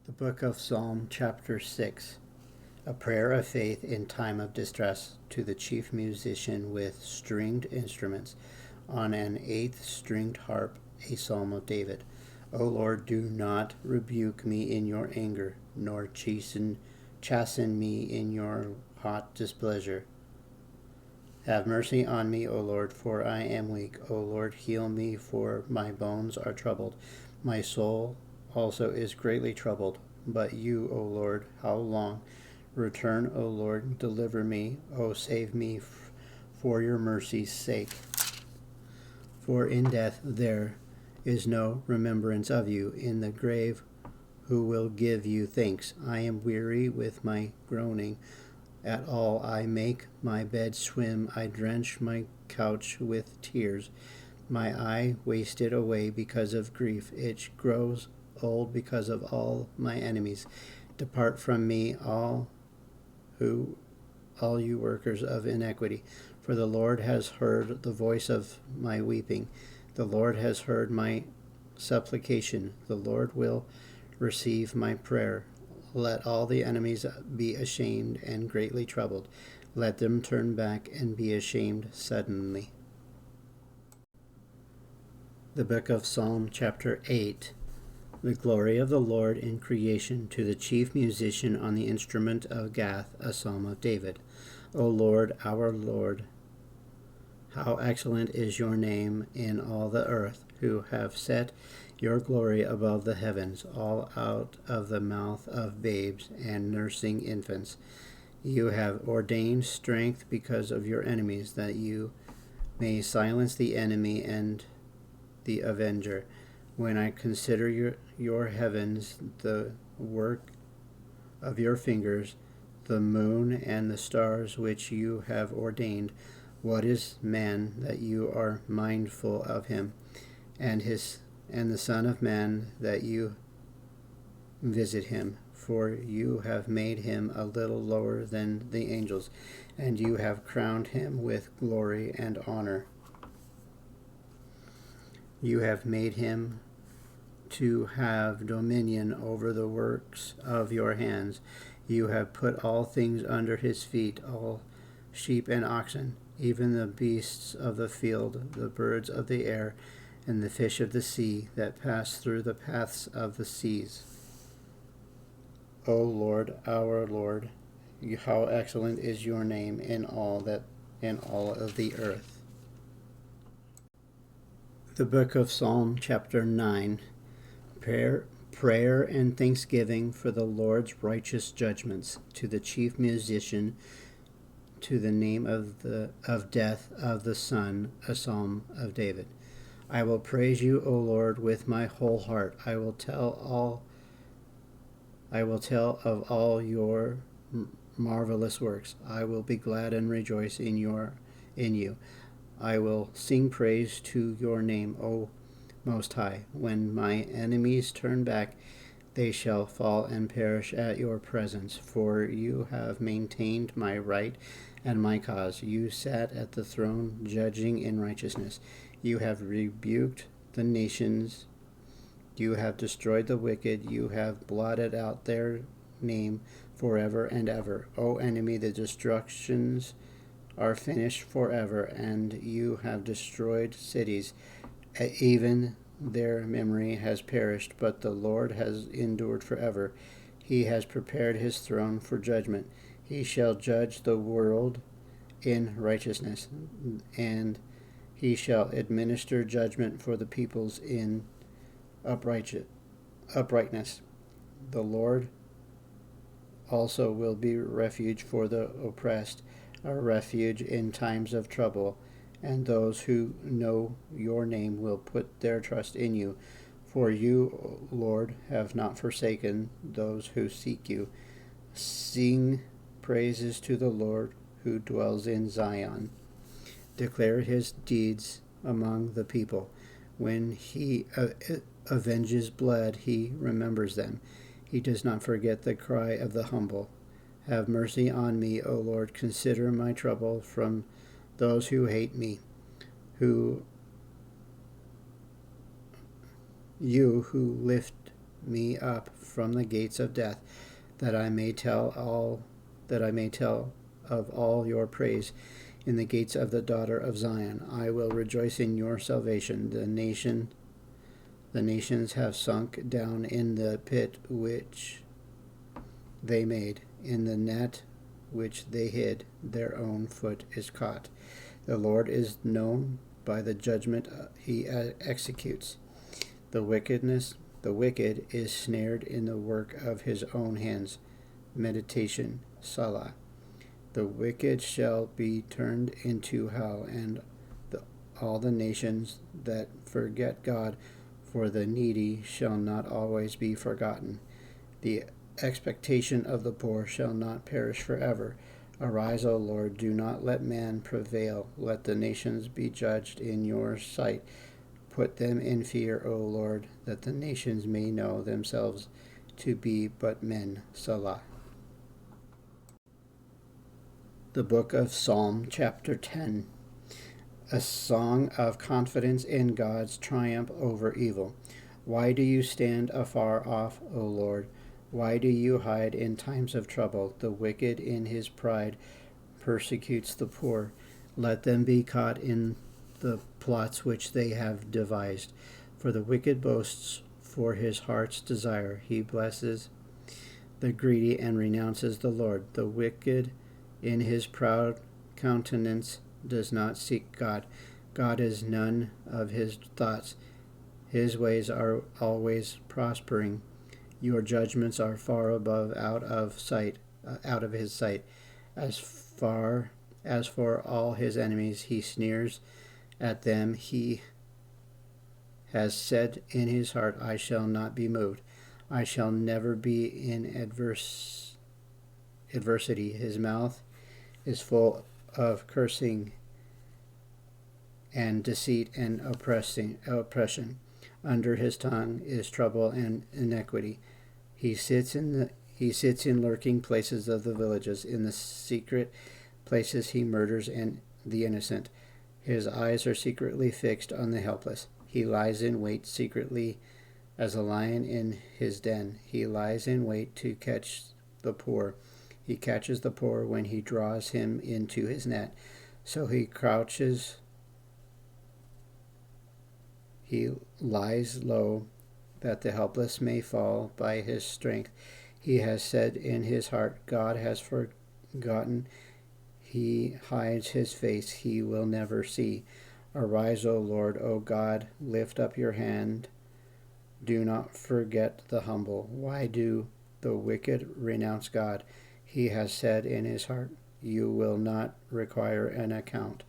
The Book of Psalm, chapter 6. A prayer of faith in time of distress, to the chief musician with stringed instruments, on an eighth-stringed harp, a psalm of David. O Lord, do not rebuke me in your anger, nor chasten me in your hot displeasure. Have mercy on me, O Lord, for I am weak. O Lord, heal me, for my bones are troubled. My soul also is greatly troubled. But you, O Lord, how long? Return, O Lord, deliver me. O save me for your mercy's sake. For in death there is no remembrance of you. In the grave who will give you thanks? I am weary with my groaning. At all I make my bed swim, I drench my couch with tears. My eye wasted away because of grief, it grows old because of all my enemies. Depart from me, all you workers of iniquity, for the Lord has heard the voice of my weeping. The Lord has heard my supplication. The Lord will receive my prayer. Let all the enemies be ashamed and greatly troubled. Let them turn back and be ashamed suddenly. The Book of Psalm, chapter 8. The glory of the Lord in creation, to the chief musician on the instrument of Gath, a psalm of David. O Lord, our Lord, how excellent is your name in all the earth, who have set your glory above the heavens, all out of the mouth of babes and nursing infants. You have ordained strength because of your enemies, that you may silence the enemy and the avenger. When I consider your heavens, the work of your fingers, the moon and the stars which you have ordained, what is man that you are mindful of him, and the Son of Man that you visit him? For you have made him a little lower than the angels, and you have crowned him with glory and honor. You have made him to have dominion over the works of your hands. You have put all things under his feet, all sheep and oxen, even the beasts of the field, the birds of the air, and the fish of the sea that pass through the paths of the seas. O Lord, our Lord, how excellent is your name in all of the earth. The Book of Psalm, chapter 9. Prayer and thanksgiving for the Lord's righteous judgments, to the chief musician, to the name of death of the Son, a psalm of David. I will praise you, O Lord, with my whole heart. I will tell of all your marvelous works. I will be glad and rejoice in you. I will sing praise to your name, O Most High. When my enemies turn back, they shall fall and perish at your presence. For you have maintained my right and my cause. You sat at the throne, judging in righteousness. You have rebuked the nations. You have destroyed the wicked. You have blotted out their name forever and ever. O enemy, the destructions are finished forever, and you have destroyed cities. Even their memory has perished, but the Lord has endured forever. He has prepared his throne for judgment. He shall judge the world in righteousness, and he shall administer judgment for the peoples in uprightness. The Lord also will be refuge for the oppressed, a refuge in times of trouble, and those who know your name will put their trust in you. For you, Lord, have not forsaken those who seek you. Sing praises to the Lord who dwells in Zion. Declare his deeds among the people. When he avenges blood, he remembers them. He does not forget the cry of the humble. Have mercy on me, O Lord. Consider my trouble from those who hate me, you who lift me up from the gates of death, that I may tell of all your praise in the gates of the daughter of Zion. I will rejoice in your salvation. The nations have sunk down in the pit which they made, in the net which they hid. Their own foot is caught. The Lord is known by the judgment he executes. The wicked is snared in the work of his own hands. Meditation, Salah. The wicked shall be turned into hell, and all the nations that forget God, for the needy shall not always be forgotten. The expectation of the poor shall not perish forever. Arise, O Lord, do not let man prevail. Let the nations be judged in your sight. Put them in fear, O Lord, that the nations may know themselves to be but men. Salah. The Book of Psalm, chapter 10. A song of confidence in God's triumph over evil. Why do you stand afar off, O Lord? Why do you hide in times of trouble? The wicked in his pride persecutes the poor. Let them be caught in the plots which they have devised. For the wicked boasts for his heart's desire. He blesses the greedy and renounces the Lord. The wicked in his proud countenance does not seek God. God is none of his thoughts. His ways are always prospering. Your judgments are far above out of his sight. As far as for all his enemies, he sneers at them. He has said in his heart, I shall not be moved. I shall never be in adversity. His mouth is full of cursing and deceit and oppression. Under his tongue is trouble and iniquity. He sits in lurking places of the villages. In the secret places he murders the innocent. His eyes are secretly fixed on the helpless. He lies in wait secretly as a lion in his den. He lies in wait to catch the poor. He catches the poor when he draws him into his net. So he crouches. He lies low, that the helpless may fall by his strength. He has said in his heart, God has forgotten. He hides his face, he will never see. Arise, O Lord, O God, lift up your hand. Do not forget the humble. Why do the wicked renounce God? He has said in his heart, you will not require an account,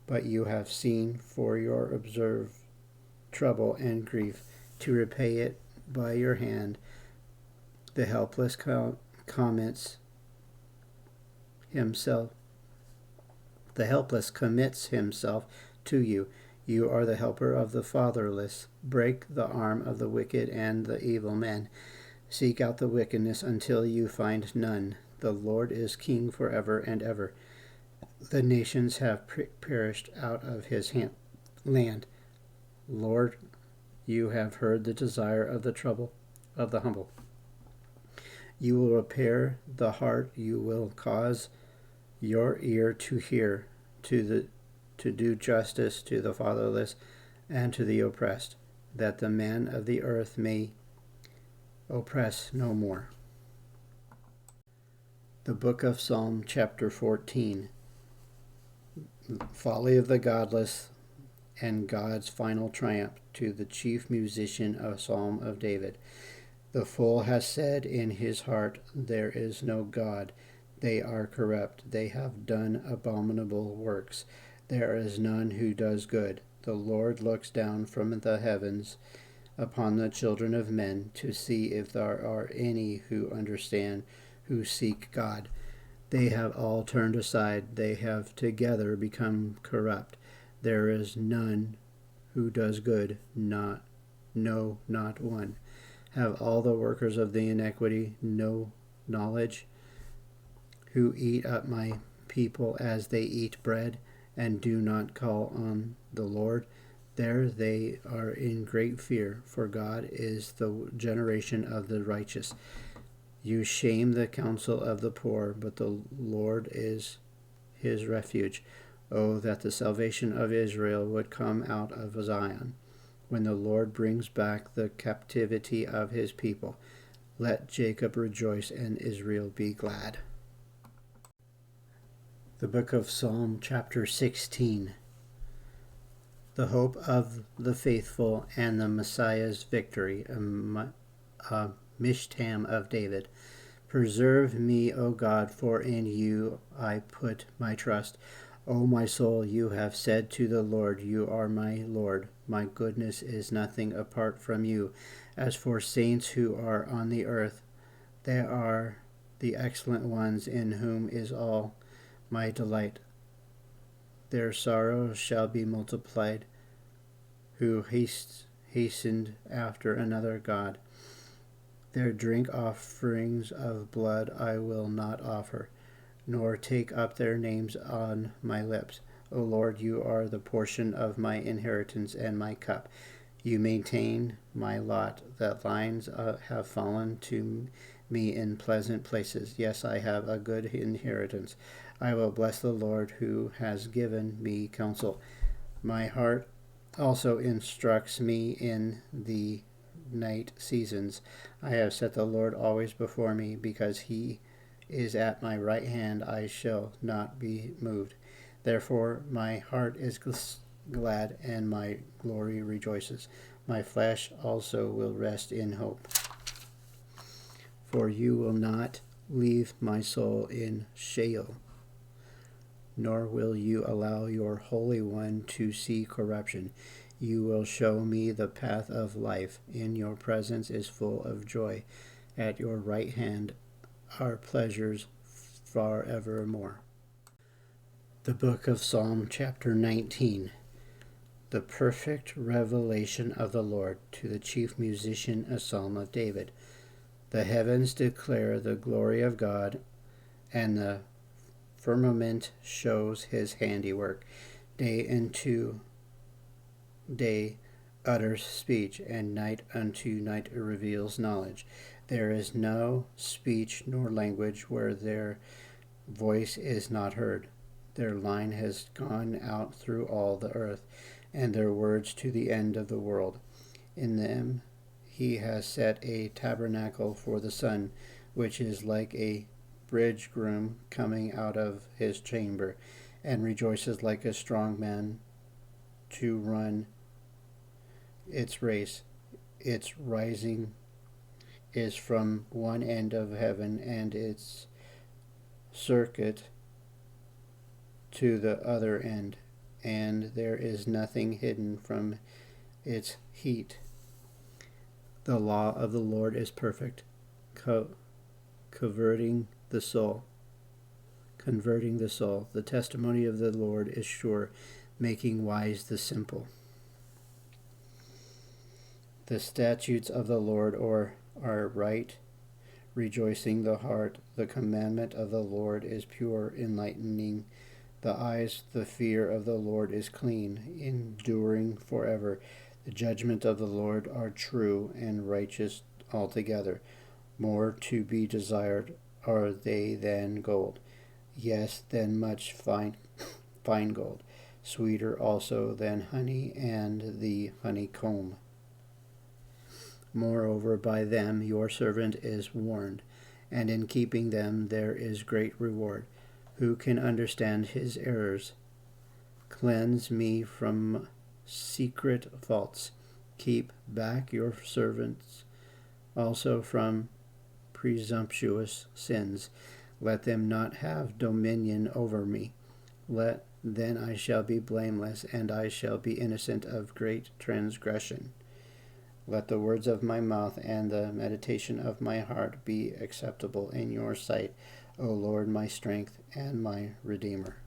but you have seen for your observed trouble and grief, to repay it by your hand. The helpless commits himself to you. You are the helper of the fatherless. Break the arm of the wicked and the evil man. Seek out the wickedness until you find none. The Lord is king forever and ever. The nations have perished out of his land. Lord, you have heard the desire of the trouble of the humble. You will repair the heart. You will cause your ear to hear, to do justice to the fatherless and to the oppressed, that the man of the earth may oppress no more. The Book of Psalm, chapter 14. Folly of the godless and God's final triumph. To the chief musician, a psalm of David. The fool has said in his heart, there is no God. They are corrupt. They have done abominable works. There is none who does good. The Lord looks down from the heavens upon the children of men to see if there are any who understand, who seek God. They have all turned aside. They have together become corrupt. There is none who does good, not one. Have all the workers of the iniquity no knowledge, who eat up my people as they eat bread, and do not call on the Lord? There they are in great fear, for God is the generation of the righteous. You shame the counsel of the poor, but the Lord is his refuge. Oh, that the salvation of Israel would come out of Zion, when the Lord brings back the captivity of his people. Let Jacob rejoice and Israel be glad. The book of Psalm, chapter 16. The hope of the faithful and the Messiah's victory, a Mishtam of David. Preserve me, O God, for in you I put my trust. O my soul, you have said to the Lord, you are my Lord. My goodness is nothing apart from you. As for saints who are on the earth, they are the excellent ones in whom is all my delight. Their sorrow shall be multiplied, who hastened after another God. Their drink offerings of blood I will not offer, nor take up their names on my lips. O Lord, you are the portion of my inheritance and my cup. You maintain my lot, that lines have fallen to me in pleasant places. Yes, I have a good inheritance. I will bless the Lord who has given me counsel. My heart also instructs me in the night seasons. I have set the Lord always before me, because he is at my right hand, I shall not be moved. Therefore my heart is glad, and my glory rejoices. My flesh also will rest in hope. For you will not leave my soul in Sheol, nor will you allow your Holy One to see corruption. You will show me the path of life. In your presence is full of joy. At your right hand are pleasures forevermore. The book of Psalm, chapter 19. The perfect revelation of the Lord. To the chief musician, a psalm of David. The heavens declare the glory of God, and the firmament shows his handiwork. Day unto day utters speech, and night unto night reveals knowledge. There is no speech nor language where their voice is not heard. Their line has gone out through all the earth, and their words to the end of the world. In them he has set a tabernacle for the sun, which is like a bridegroom coming out of his chamber, and rejoices like a strong man to run its race. Its rising is from one end of heaven, and its circuit to the other end, and there is nothing hidden from its heat. The law of the Lord is perfect, converting the soul. The testimony of the Lord is sure, making wise the simple. The statutes of the Lord are right, rejoicing the heart. The commandment of the Lord is pure, enlightening the eyes. The fear of the Lord is clean, enduring forever. The judgment of the Lord are true and righteous altogether. More to be desired are they than gold, yes, than much fine gold, sweeter also than honey and the honeycomb. Moreover, by them your servant is warned, and in keeping them there is great reward. Who can understand his errors? Cleanse me from secret faults. Keep back your servants also from presumptuous sins. Let them not have dominion over me. Then I shall be blameless, and I shall be innocent of great transgression. Let the words of my mouth and the meditation of my heart be acceptable in your sight, O Lord, my strength and my Redeemer.